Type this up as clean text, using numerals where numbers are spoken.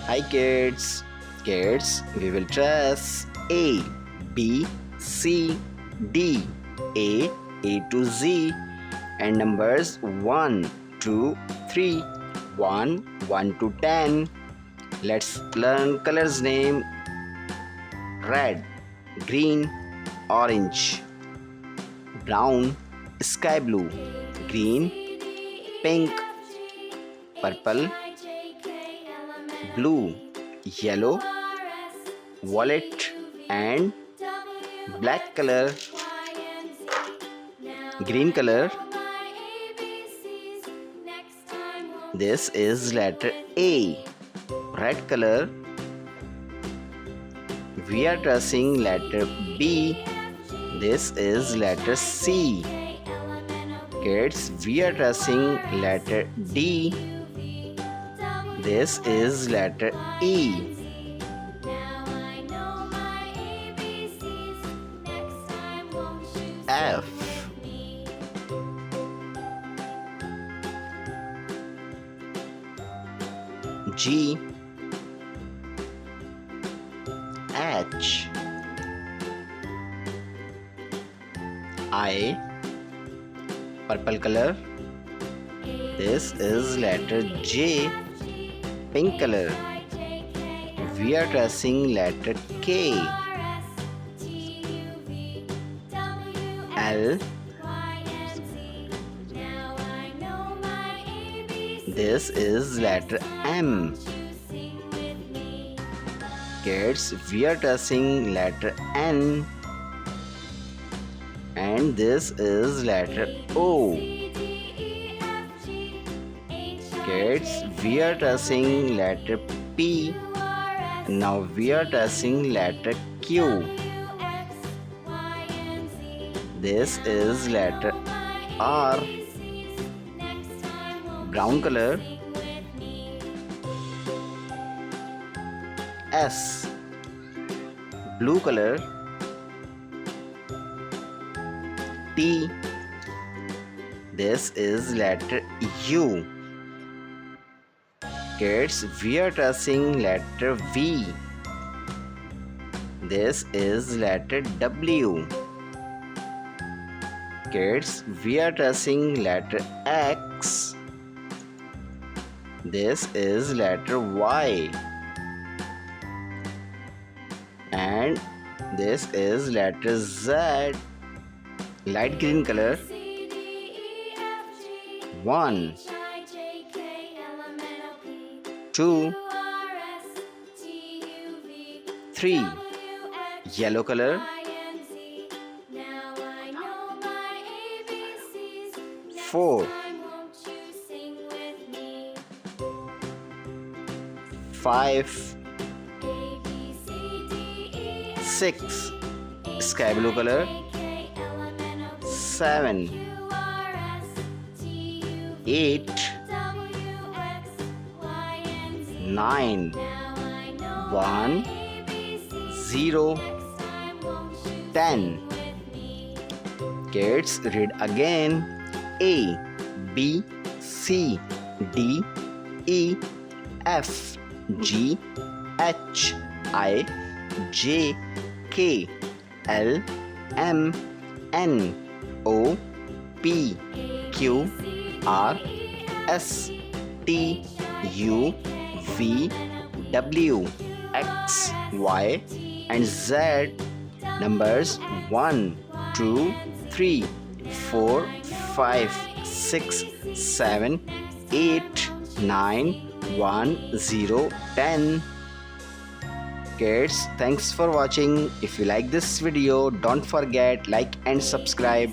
Hi kids. Kids, we will trace A, B, C, D, A to Z, and numbers 1, 2, 3, 1 to 10. Let's learn colors name: red, green, orange, brown, sky blue, green, pink, purple, blue, yellow, violet, and black color. Green color. This is letter A. Red color. We are tracing letter B. This is letter C. Kids, we are tracing letter D. This is letter E. F. G. H. I. Purple color. This is letter J. Pink color. We are tracing letter K. L. This is letter M. Kids, we are tracing letter N. And this is letter O. Kids, we are tracing letter P. Now we are tracing letter Q. This is letter R. Brown color. S. Blue color. T. This is letter U. Kids, we are tracing letter V. This is letter W. Kids, we are tracing letter X. This is letter Y. And this is letter Z. Light green color. 1, 2, 3. Yellow color. 4, 5, 6. Sky blue color. 7, 8, 9, 1, 0, 10. Kids, read again. A, B, C, D, E, F, G, H, I, J, K, L, M, N, O, P, Q, R, S, T, U, V, W, X, Y, and Z. Numbers 1, 2, 3, 4, 5, 6, 7, 8, 9, 1, 0, 10. Kids, thanks for watching. If you like this video, don't forget like and subscribe.